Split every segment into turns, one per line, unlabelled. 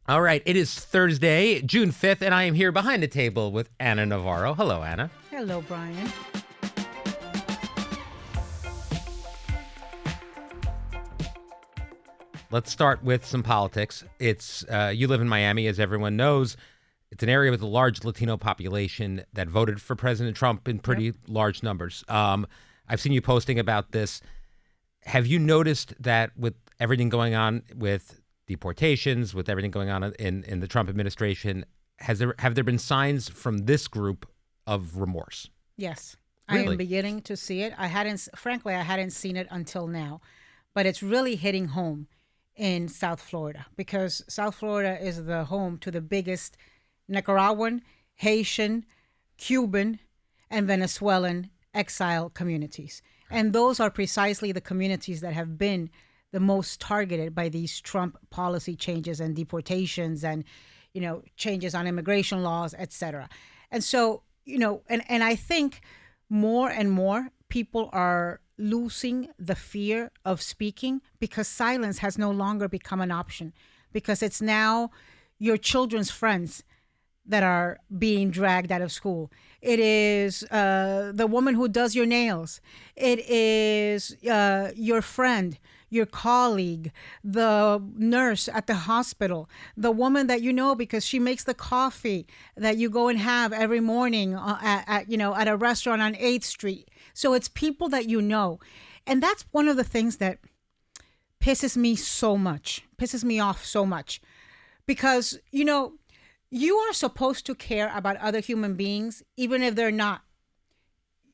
All right, it is Thursday, June 5th, and I am here behind the table with Anna Navarro. Hello, Anna.
Hello, Brian.
Let's start with some politics. It's you live in Miami, as everyone knows. It's an area with a large Latino population that voted for President Trump in pretty large numbers. I've seen you posting about this. Have you noticed that with everything going on with deportations, with everything going on in the Trump administration, have there been signs from this group of remorse?
Yes,
Really?
I am beginning to see it. I hadn't seen it until now, but it's really hitting home in South Florida because South Florida is the home to the biggest Nicaraguan, Haitian, Cuban, and Venezuelan exile communities. And those are precisely the communities that have been the most targeted by these Trump policy changes and deportations and, changes on immigration laws, et cetera. And so, and I think more and more people are losing the fear of speaking because silence has no longer become an option, because it's now your children's friends that are being dragged out of school. It is the woman who does your nails. It is your friend, your colleague, the nurse at the hospital, the woman that you know because she makes the coffee that you go and have every morning at a restaurant on 8th Street. So it's people that you know. And that's one of the things that pisses me off so much. Because, you are supposed to care about other human beings, even if they're not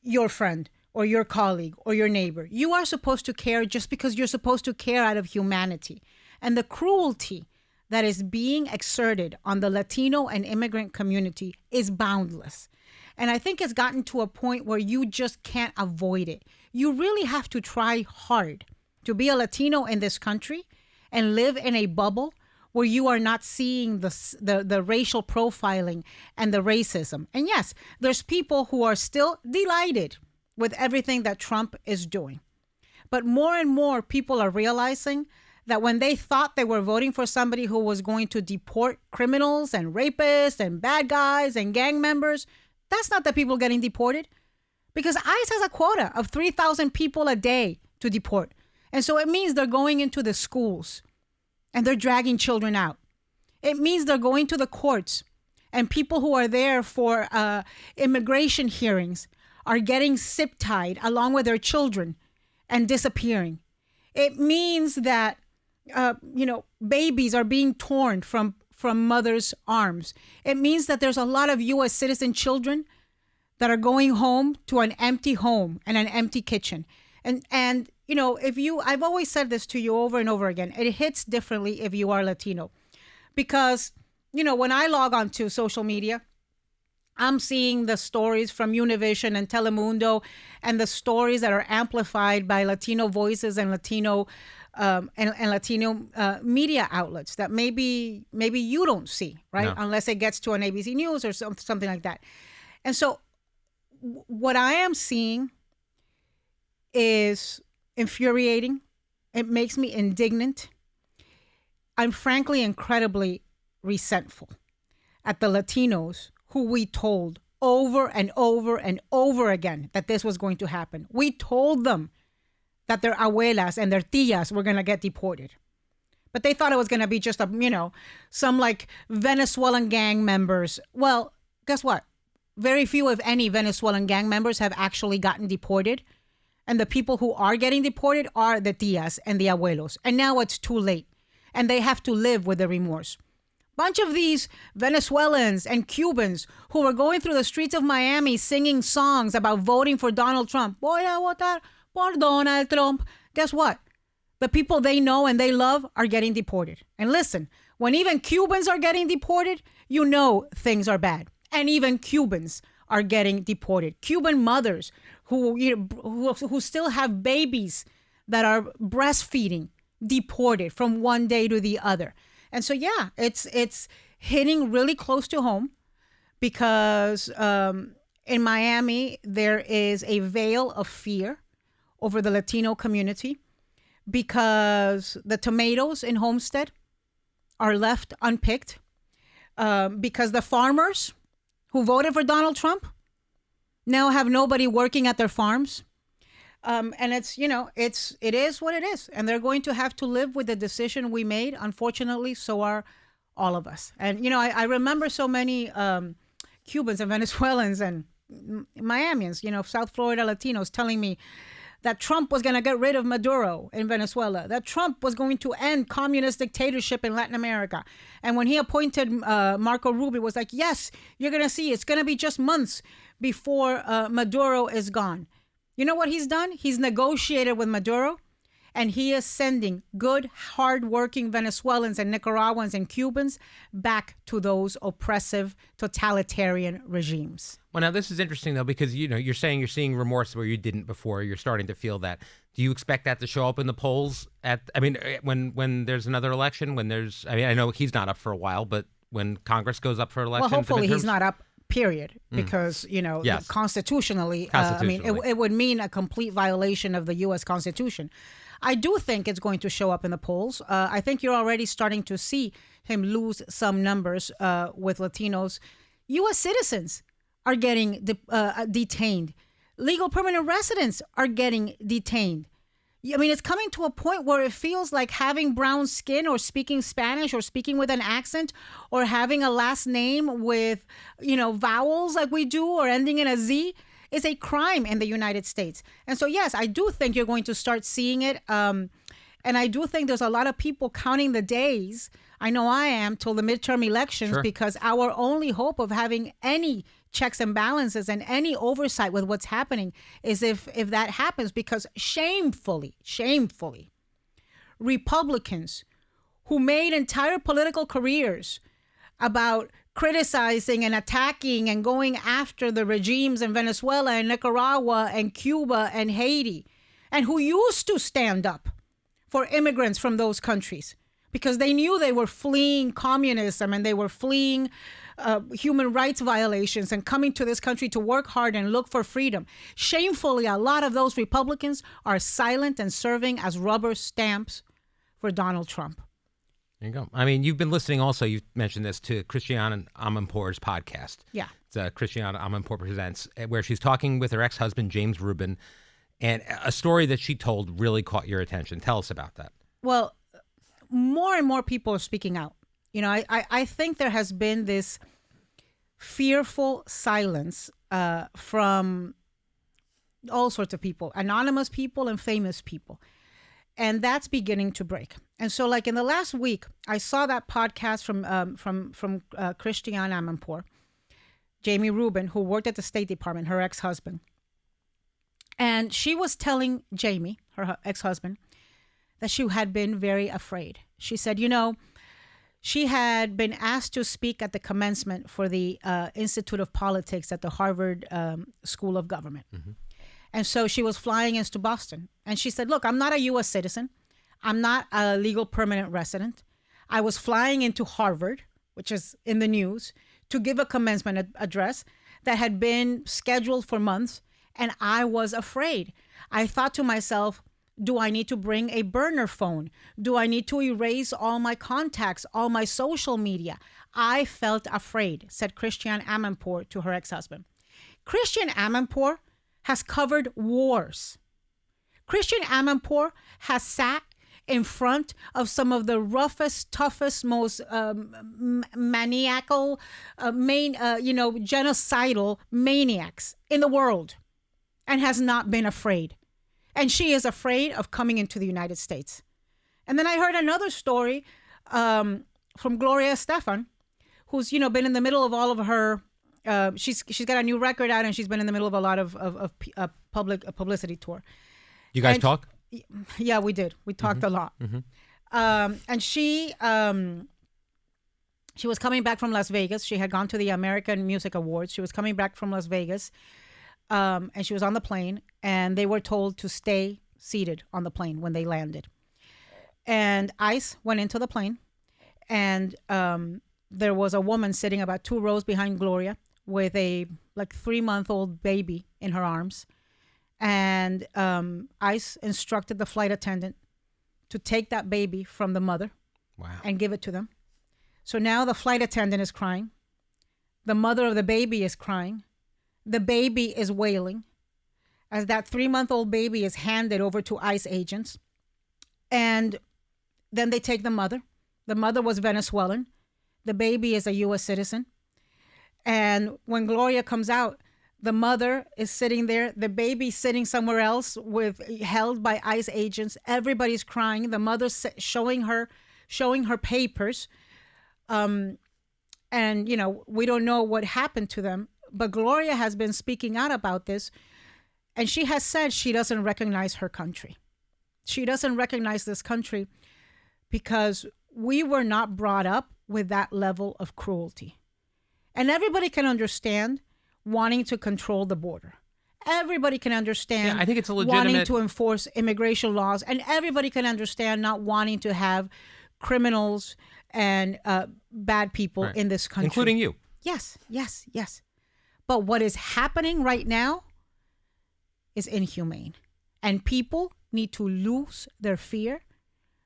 your friend or your colleague or your neighbor. You are supposed to care just because you're supposed to care out of humanity. And the cruelty that is being exerted on the Latino and immigrant community is boundless. And I think it's gotten to a point where you just can't avoid it. You really have to try hard to be a Latino in this country and live in a bubble where you are not seeing the racial profiling and the racism. And yes, there's people who are still delighted with everything that Trump is doing. But more and more people are realizing that when they thought they were voting for somebody who was going to deport criminals and rapists and bad guys and gang members, that's not the people getting deported. Because ICE has a quota of 3,000 people a day to deport. And so it means they're going into the schools and they're dragging children out. It means they're going to the courts, and people who are there for immigration hearings are getting zip-tied along with their children and disappearing. It means that, babies are being torn from mothers' arms. It means that there's a lot of U.S. citizen children that are going home to an empty home and an empty kitchen. And I've always said this to you over and over again, it hits differently if you are Latino. Because, when I log on to social media, I'm seeing the stories from Univision and Telemundo and the stories that are amplified by Latino voices and Latino media outlets that maybe you don't see, right?
No.
Unless it gets to an ABC News or something like that. And so what I am seeing is infuriating. It makes me indignant. I'm frankly incredibly resentful at the Latinos who we told over and over and over again that this was going to happen. We told them that their abuelas and their tias were going to get deported. But they thought it was going to be just some like Venezuelan gang members. Well, guess what? Very few, if any, Venezuelan gang members have actually gotten deported. And the people who are getting deported are the tias and the abuelos. And now it's too late. And they have to live with the remorse. Bunch of these Venezuelans and Cubans who were going through the streets of Miami singing songs about voting for Donald Trump. Voy a votar por Donald Trump. Guess what? The people they know and they love are getting deported. And listen, when even Cubans are getting deported, you know things are bad. And even Cubans are getting deported. Cuban mothers who still have babies that are breastfeeding, deported from one day to the other. And so, yeah, it's hitting really close to home because in Miami, there is a veil of fear over the Latino community because the tomatoes in Homestead are left unpicked because the farmers who voted for Donald Trump now have nobody working at their farms. And it is what it is. And they're going to have to live with the decision we made. Unfortunately, so are all of us. And, I remember so many Cubans and Venezuelans and Miamians, South Florida Latinos telling me that Trump was going to get rid of Maduro in Venezuela, that Trump was going to end communist dictatorship in Latin America. And when he appointed Marco Rubio, was like, yes, you're going to see it's going to be just months before Maduro is gone. You know what he's done? He's negotiated with Maduro, and he is sending good, hardworking Venezuelans and Nicaraguans and Cubans back to those oppressive, totalitarian regimes.
Well, now this is interesting, though, because, you're saying you're seeing remorse where you didn't before. You're starting to feel that. Do you expect that to show up in the polls when there's another election, I know he's not up for a while, but when Congress goes up for election?
Well, hopefully he's not up, period, because,
Yes.
constitutionally, it would mean a complete violation of the U.S. Constitution. I do think it's going to show up in the polls. I think you're already starting to see him lose some numbers with Latinos. U.S. citizens are getting detained. Legal permanent residents are getting detained. It's coming to a point where it feels like having brown skin or speaking Spanish or speaking with an accent or having a last name with, vowels like we do or ending in a Z is a crime in the United States. And so, yes, I do think you're going to start seeing it. And I do think there's a lot of people counting the days. I know I am, till the midterm elections,
Sure.
because our only hope of having any checks and balances and any oversight with what's happening is if that happens, because shamefully, Republicans who made entire political careers about criticizing and attacking and going after the regimes in Venezuela and Nicaragua and Cuba and Haiti, and who used to stand up for immigrants from those countries because they knew they were fleeing communism and they were fleeing human rights violations and coming to this country to work hard and look for freedom. Shamefully, a lot of those Republicans are silent and serving as rubber stamps for Donald Trump.
There you go. You've been listening also, you've mentioned this, to Christiane Amanpour's podcast.
Yeah.
It's Christiane Amanpour Presents, where she's talking with her ex-husband, James Rubin, and a story that she told really caught your attention. Tell us about that.
Well, more and more people are speaking out. I think there has been this fearful silence from all sorts of people, anonymous people and famous people. And that's beginning to break. And so, like in the last week, I saw that podcast from Christiane Amanpour, Jamie Rubin, who worked at the State Department, her ex-husband. And she was telling Jamie, her ex-husband, that she had been very afraid. She said, she had been asked to speak at the commencement for the Institute of Politics at the Harvard School of Government. Mm-hmm. And so she was flying into Boston. And she said, look, I'm not a U.S. citizen. I'm not a legal permanent resident. I was flying into Harvard, which is in the news, to give a commencement address that had been scheduled for months. And I was afraid. I thought to myself, do I need to bring a burner phone? Do I need to erase all my contacts, all my social media? I felt afraid, said Christiane Amanpour to her ex-husband. Christiane Amanpour has covered wars. Christiane Amanpour has sat in front of some of the roughest, toughest, most maniacal, genocidal maniacs in the world and has not been afraid. And she is afraid of coming into the United States. And then I heard another story from Gloria Estefan, who's, been in the middle of all of her, she's got a new record out and she's been in the middle of a lot of publicity tour.
You guys talk?
Yeah, we did. We talked a lot. Mm-hmm. And she was coming back from Las Vegas. She had gone to the American Music Awards. She was coming back from Las Vegas. And she was on the plane, and they were told to stay seated on the plane when they landed. And ICE went into the plane, and there was a woman sitting about 2 rows behind Gloria with a 3-month-old baby in her arms. And ICE instructed the flight attendant to take that baby from the mother.
Wow.
And give it to them. So now the flight attendant is crying. The mother of the baby is crying. The baby is wailing as that 3-month-old baby is handed over to ICE agents. And then they take the mother. The mother was Venezuelan. The baby is a U.S. citizen. And when Gloria comes out, the mother is sitting there. The baby sitting somewhere else held by ICE agents. Everybody's crying. The mother showing her papers. And, we don't know what happened to them. But Gloria has been speaking out about this. And she has said she doesn't recognize her country. She doesn't recognize this country because we were not brought up with that level of cruelty. And everybody can understand wanting to control the border. Everybody can understand
I think it's a legitimate...
wanting to enforce immigration laws. And everybody can understand not wanting to have criminals and bad people in this country.
Including you.
Yes. But what is happening right now is inhumane. And people need to lose their fear,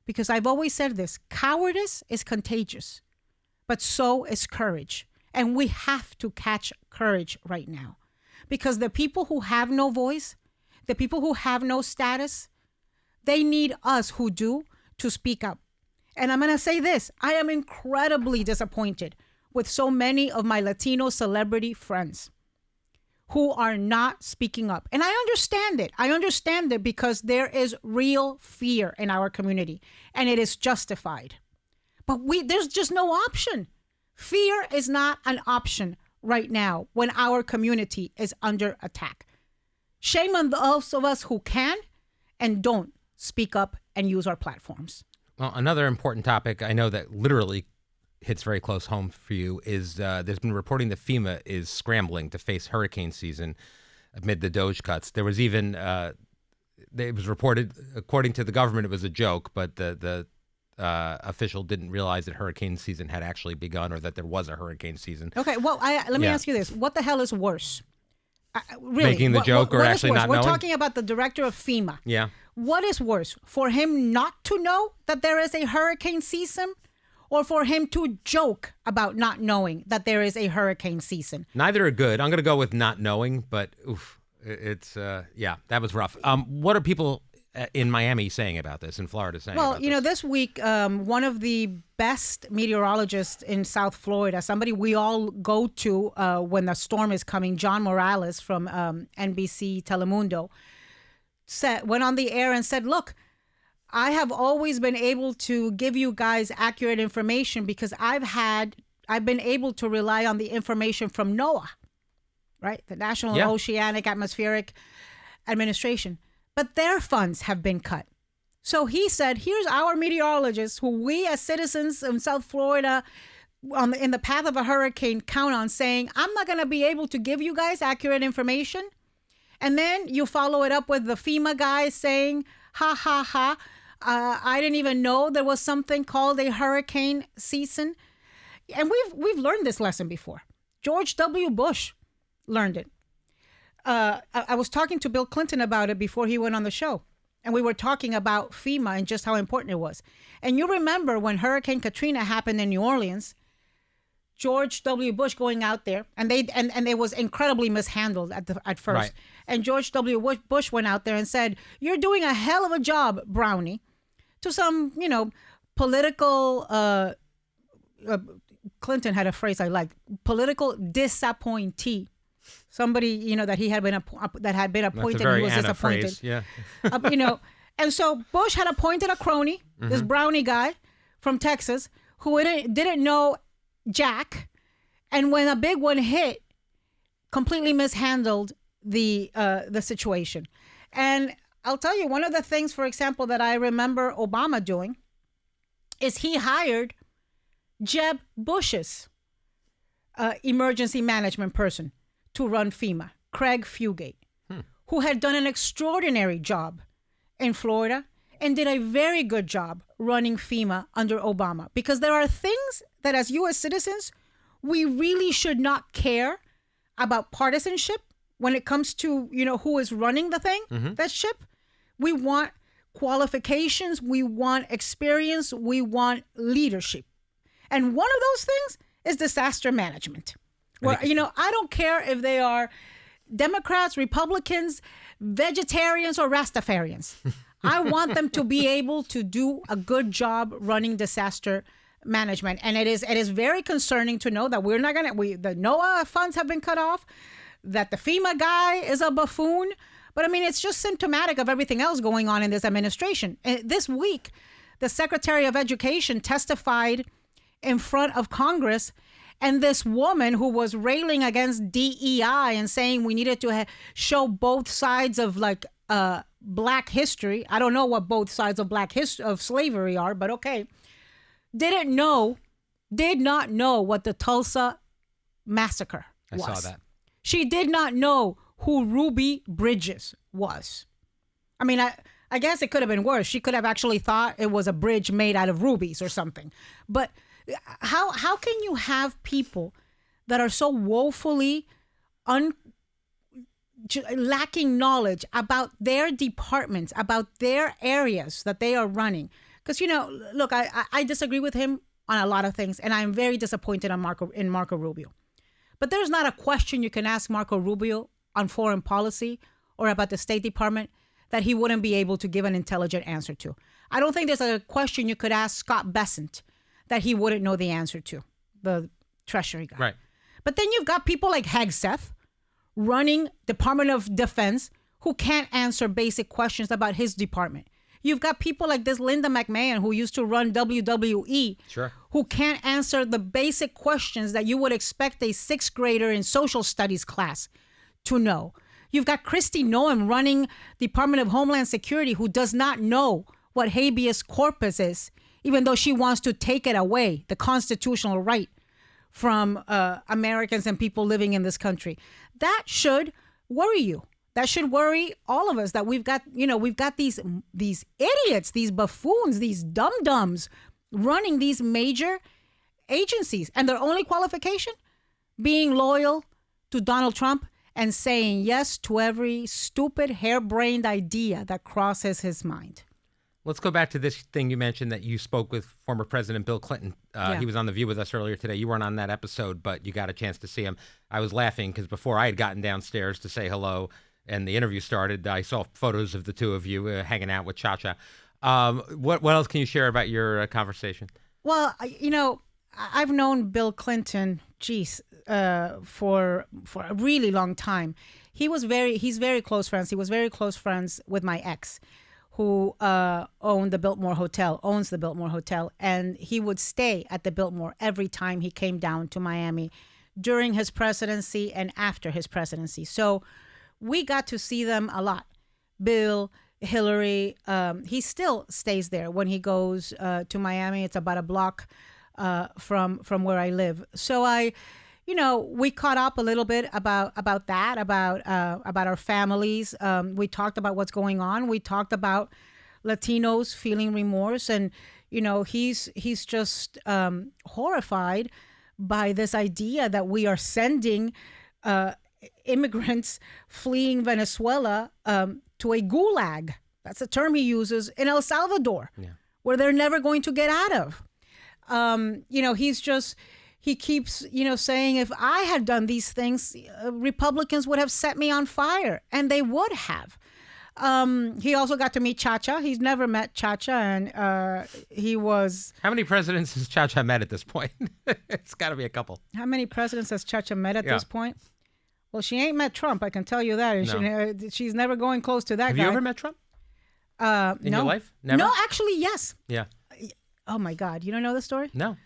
because I've always said this: cowardice is contagious, but so is courage. And we have to catch courage right now, because the people who have no voice, the people who have no status, they need us who do to speak up. And I'm going to say this: I am incredibly disappointed with so many of my Latino celebrity friends who are not speaking up. And I understand it. I understand it because there is real fear in our community, and it is justified. But there's just no option. Fear is not an option right now when our community is under attack. Shame on those of us who can and don't speak up and use our platforms.
Well, another important topic I know that literally hits very close home for you is there's been reporting that FEMA is scrambling to face hurricane season amid the DOJ cuts. There was even, it was reported, according to the government, it was a joke, but the official didn't realize that hurricane season had actually begun, or that there was a hurricane season.
Okay, well, let me ask you this. What the hell is worse? Really,
making the joke or actually not knowing?
We're talking about the director of FEMA.
Yeah.
What is worse? For him not to know that there is a hurricane season, or for him to joke about not knowing that there is a hurricane season?
Neither are good. I'm going to go with not knowing, but it's, that was rough. What are people in Miami saying about this, in Florida saying about this?
Well, this week, one of the best meteorologists in South Florida, somebody we all go to when the storm is coming, John Morales from NBC Telemundo, went on the air and said, look, I have always been able to give you guys accurate information because I've been able to rely on the information from NOAA, right? The National Oceanic Atmospheric Administration. But their funds have been cut. So he said, here's our meteorologists who we as citizens in South Florida in the path of a hurricane count on, saying, I'm not going to be able to give you guys accurate information. And then you follow it up with the FEMA guys saying, ha, ha, ha. I didn't even know there was something called a hurricane season. And we've learned this lesson before. George W. Bush learned it. I was talking to Bill Clinton about it before he went on the show. And we were talking about FEMA and just how important it was. And you remember when Hurricane Katrina happened in New Orleans, George W. Bush going out there, and it was incredibly mishandled at first. Right. And George W. Bush went out there and said, you're doing a hell of a job, Brownie, to some, political, Clinton had a phrase I liked, political disappointee. Somebody, that he had been appointed, and he was disappointed.
Phrase. Yeah.
And so Bush had appointed a crony, this Brownie guy from Texas, who didn't know Jack, and when a big one hit, completely mishandled the situation. And I'll tell you, one of the things, for example, that I remember Obama doing is he hired Jeb Bush's emergency management person to run FEMA, Craig Fugate, who had done an extraordinary job in Florida and did a very good job running FEMA under Obama. Because there are things that as U.S. citizens, we really should not care about partisanship when it comes to, who is running the thing, that ship. We want qualifications. We want experience. We want leadership. And one of those things is disaster management. Where, I don't care if they are Democrats, Republicans, vegetarians, or Rastafarians. I want them to be able to do a good job running disaster management. And it is very concerning to know that we're not going to, the NOAA funds have been cut off, that the FEMA guy is a buffoon. But I mean, it's just symptomatic of everything else going on in this administration. And this week, the Secretary of Education testified in front of Congress, and this woman who was railing against DEI and saying we needed to show both sides of Black history. I don't know what both sides of of slavery are, but okay. Did not know what the Tulsa massacre was.
I saw that.
She did not know who Ruby Bridges was. I mean, I guess it could have been worse. She could have actually thought it was a bridge made out of rubies or something. But how can you have people that are so woefully lacking knowledge about their departments, about their areas that they are running? Because, look, I disagree with him on a lot of things, and I'm very disappointed in Marco Rubio. But there's not a question you can ask Marco Rubio on foreign policy or about the State Department that he wouldn't be able to give an intelligent answer to. I don't think there's a question you could ask Scott Bessent that he wouldn't know the answer to, the Treasury guy.
Right.
But then you've got people like Hegseth running Department of Defense who can't answer basic questions about his department. You've got people like this Linda McMahon who used to run WWE,
sure,
who can't answer the basic questions that you would expect a sixth grader in social studies class to know. You've got Kristi Noem running Department of Homeland Security who does not know what habeas corpus is, even though she wants to take it away, the constitutional right from Americans and people living in this country. That should worry you. That should worry all of us, that we've got these idiots, these buffoons, these dum-dums running these major agencies. And their only qualification, being loyal to Donald Trump and saying yes to every stupid, harebrained idea that crosses his mind.
Let's go back to this thing you mentioned, that you spoke with former President Bill Clinton. He was on The View with us earlier today. You weren't on that episode, but you got a chance to see him. I was laughing because before I had gotten downstairs to say hello and the interview started, I saw photos of the two of you hanging out with Cha-Cha. What else can you share about your conversation?
Well, I've known Bill Clinton, for a really long time. He's very close friends. He was very close friends with my ex, who owns the Biltmore Hotel, and he would stay at the Biltmore every time he came down to Miami during his presidency and after his presidency. So we got to see them a lot. Bill, Hillary, he still stays there when he goes to Miami. It's about a block from where I live. So we caught up a little bit about that, about our families. We talked about what's going on. We talked about Latinos feeling remorse, and he's just horrified by this idea that we are sending immigrants fleeing Venezuela to a gulag. That's a term he uses, in El Salvador, where they're never going to get out of. He keeps, saying, if I had done these things, Republicans would have set me on fire, and they would have. He also got to meet Cha-Cha. He's never met Cha-Cha, and he was...
How many presidents has Cha-Cha met at this point? It's got to be a couple.
How many presidents has Cha-Cha met at this point? Well, she ain't met Trump, I can tell you that. No. She's never going close to that guy.
Have you ever met Trump? In
no.
your life? Never?
No, actually, yes.
Yeah.
Oh, my God. You don't know the story?
No.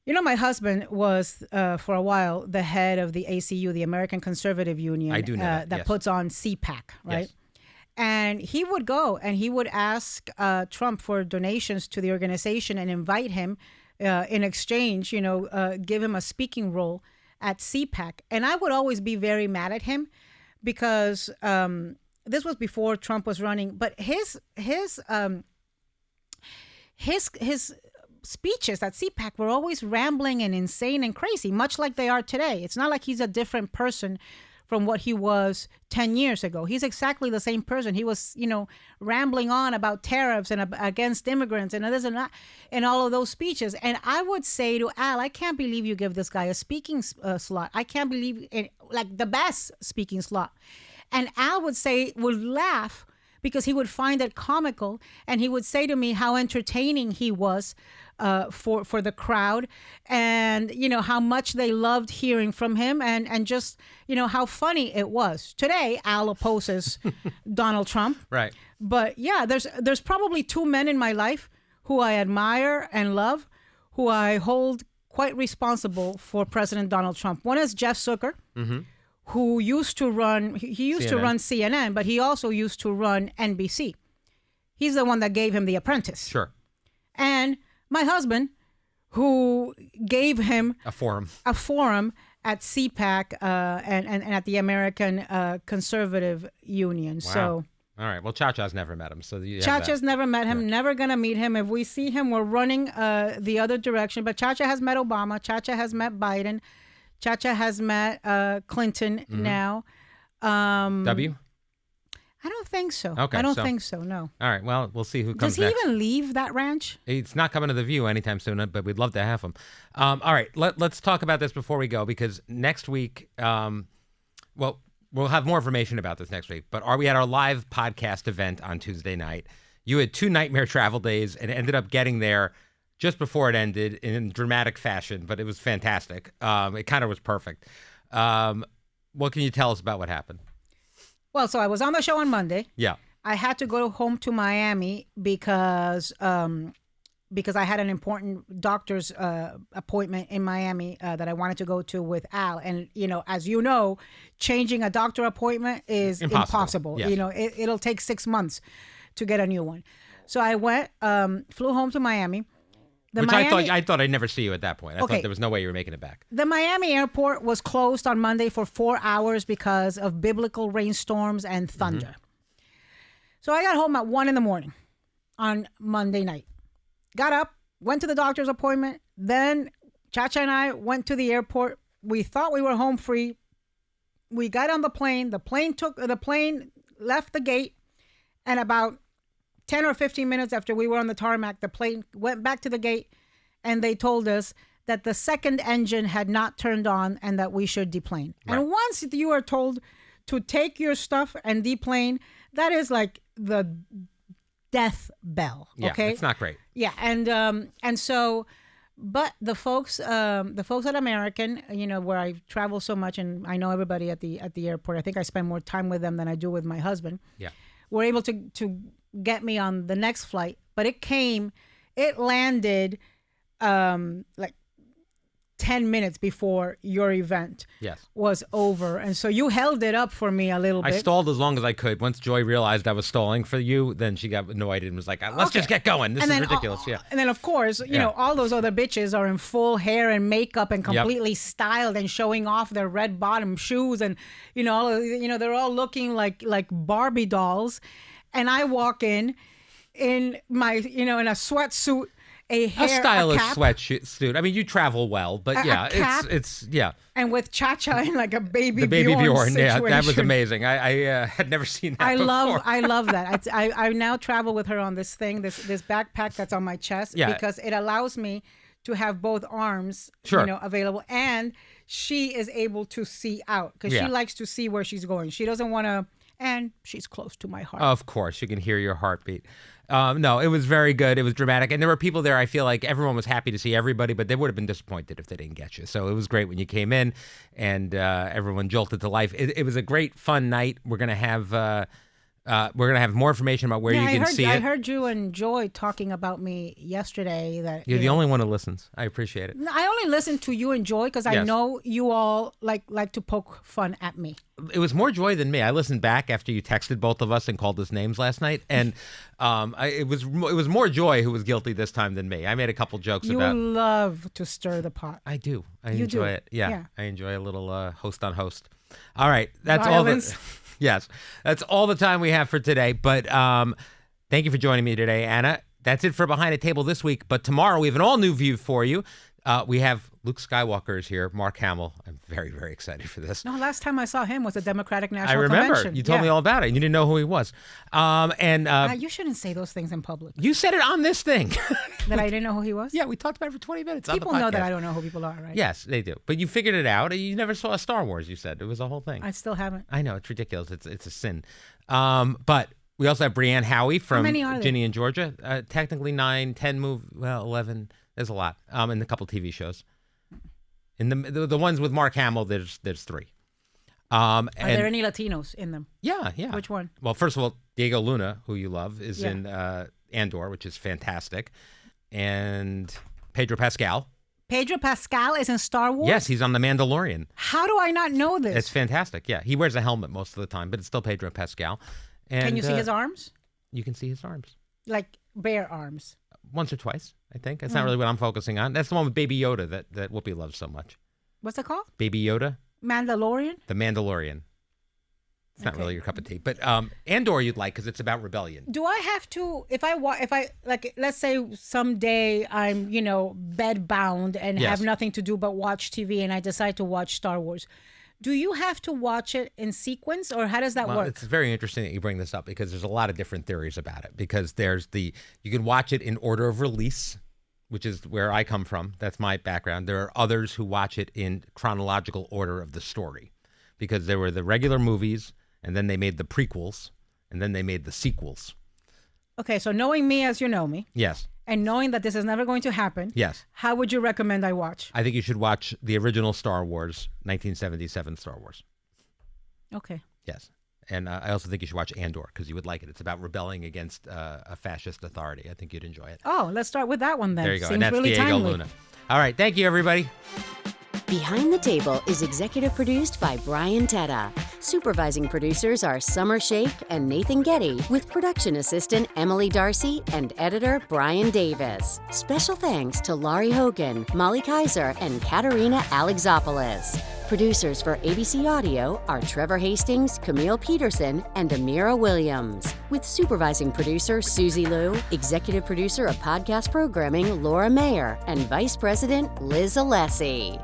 My husband was, for a while, the head of the ACU, the American Conservative Union.
I do know that
yes. Puts on CPAC, right?
Yes.
And he would go and he would ask Trump for donations to the organization and invite him in exchange, give him a speaking role at CPAC. And I would always be very mad at him because this was before Trump was running. But his speeches at CPAC were always rambling and insane and crazy, much like they are today. It's not like he's a different person from what he was 10 years ago. He's exactly the same person. He was, rambling on about tariffs and against immigrants and this and that and all of those speeches. And I would say to Al, I can't believe you give this guy a speaking slot. I can't believe it, like the best speaking slot. And Al would laugh because he would find it comical, and he would say to me how entertaining he was for the crowd, and how much they loved hearing from him, and just how funny it was. Today, Al opposes Donald Trump,
Right.
but yeah, there's probably two men in my life who I admire and love, who I hold quite responsible for President Donald Trump. One is Jeff Zucker. Mm-hmm. Who used to run, he used to run CNN, but he also used to run NBC. He's the one that gave him The Apprentice.
Sure.
And my husband, who gave him
a forum
at CPAC and at the American Conservative Union.
Wow.
So,
all right. Well, Cha-Cha's never met him. So
Cha-Cha's never met him, never going to meet him. If we see him, we're running the other direction. But Cha-Cha has met Obama. Cha-Cha has met Biden. Cha-Cha has met Clinton now.
W?
I don't think so.
Okay,
I don't think so, no.
All right, well, we'll see who comes
next. Does he even leave that ranch?
He's not coming to the View anytime soon, but we'd love to have him. All right, let's talk about this before we go, because next week, we'll have more information about this next week, but we had our live podcast event on Tuesday night. You had 2 nightmare travel days and ended up getting there just before it ended in dramatic fashion, but it was fantastic. It kind of was perfect. What can you tell us about what happened?
Well, so I was on the show on Monday.
Yeah.
I had to go home to Miami because I had an important doctor's appointment in Miami that I wanted to go to with Al. And, as you know, changing a doctor appointment is impossible.
Yes.
It'll take 6 months to get a new one. So I went, flew home to Miami.
I thought I'd never see you at that point. I thought there was no way you were making it back.
The Miami airport was closed on Monday for 4 hours because of biblical rainstorms and thunder. So I got home at 1 a.m. on Monday night. Got up, went to the doctor's appointment. Then Cha-Cha and I went to the airport. We thought we were home free. We got on the plane. The plane left the gate, and about 10 or 15 minutes after we were on the tarmac, the plane went back to the gate, and they told us that the second engine had not turned on and that we should deplane. Right. And once you are told to take your stuff and deplane, that is like the death bell. Okay,
yeah, it's not great.
Yeah, and so, but the folks at American, where I travel so much and I know everybody at the airport. I think I spend more time with them than I do with my husband.
Yeah,
were able to get me on the next flight, but it landed like 10 minutes before your event was over. And so you held it up for me a little bit.
I stalled as long as I could. Once Joy realized I was stalling for you, then she got annoyed and was like, let's just get going. This is ridiculous. Yeah.
And then, of course, all those other bitches are in full hair and makeup and completely styled and showing off their red bottom shoes. And, they're all looking like Barbie dolls. And I walk in my, in a sweatsuit, a
stylish sweatsuit. I mean, you travel well, but it's
And with Cha-Cha in like a baby
Bjorn
situation.
Yeah, that was amazing. I had never seen that before.
I love that. I now travel with her on this thing, this backpack that's on my chest, because it allows me to have both arms, available, and she is able to see out because she likes to see where she's going. She doesn't want to. And she's close to my heart.
Of course, you can hear your heartbeat. No, it was very good. It was dramatic. And there were people there, I feel like everyone was happy to see everybody, but they would have been disappointed if they didn't get you. So it was great when you came in and everyone jolted to life. It was a great, fun night. We're going to have more information about where you can see it.
I heard you and Joy talking about me yesterday. That
You're the only one who listens. I appreciate it.
I only listen to you and Joy because I know you all like to poke fun at me.
It was more Joy than me. I listened back after you texted both of us and called us names last night, and it was more Joy who was guilty this time than me. I made a couple jokes about.
You love to stir the pot.
I do. I enjoy it. Yeah, I enjoy a little host on host. All right, that's Violence. All. Yes, that's all the time we have for today. But thank you for joining me today, Anna. That's it for Behind the Table this week. But tomorrow we have an all-new view for you. We have Luke Skywalker is here. Mark Hamill. I'm very, very excited for this.
No, last time I saw him was a Democratic National
I remember.
Convention.
You told me all about it. You didn't know who he was.
You shouldn't say those things in public.
You said it on this thing.
That I didn't know who he was?
Yeah, we talked about it for 20 minutes.
People
on the
know
podcast.
that I don't know who people are, right?
Yes, they do. But you figured it out. You never saw a Star Wars, you said. It was a whole thing.
I still haven't.
I know. It's ridiculous. It's a sin. But we also have Brianne Howie from
many are there?
Ginny and Georgia. Technically 9, 10 11. There's a lot. And a couple TV shows. In the ones with Mark Hamill, there's 3.
Are there any Latinos in them?
Yeah.
Which one?
Well, first of all, Diego Luna, who you love, is in Andor, which is fantastic. And Pedro Pascal.
Pedro Pascal is in Star Wars?
Yes, he's on The Mandalorian.
How do I not know this?
It's fantastic. Yeah, he wears a helmet most of the time, but it's still Pedro Pascal. And,
Can you see his arms?
You can see his arms.
Like bare arms?
Once or twice, I think. That's not really what I'm focusing on. That's the one with Baby Yoda that Whoopi loves so much.
What's it called?
Baby Yoda.
Mandalorian?
The Mandalorian. It's not really your cup of tea, but Andor you'd like because it's about rebellion.
Do I have to, if I like, let's say someday I'm, bed bound and have nothing to do but watch TV and I decide to watch Star Wars. Do you have to watch it in sequence or how does that work?
It's very interesting that you bring this up because there's a lot of different theories about it. Because you can watch it in order of release, which is where I come from. That's my background. There are others who watch it in chronological order of the story because there were the regular movies and then they made the prequels and then they made the sequels.
Okay, so knowing me as you know me.
Yes.
And knowing that this is never going to happen.
Yes.
How would you recommend I watch?
I think you should watch the original Star Wars, 1977 Star Wars.
Okay.
Yes. And I also think you should watch Andor because you would like it. It's about rebelling against a fascist authority. I think you'd enjoy it.
Oh, let's start with that one then.
There you go.
Seems
and that's
really
Diego
timely.
Luna. All right. Thank you, everybody.
Behind the Table is executive produced by Brian Tetta. Supervising producers are Summer Shake and Nathan Getty, with production assistant Emily Darcy and editor Brian Davis. Special thanks to Laurie Hogan, Molly Kaiser, and Katerina Alexopoulos. Producers for ABC Audio are Trevor Hastings, Camille Peterson, and Amira Williams. With supervising producer Susie Liu, executive producer of podcast programming Laura Mayer, and vice president Liz Alessi.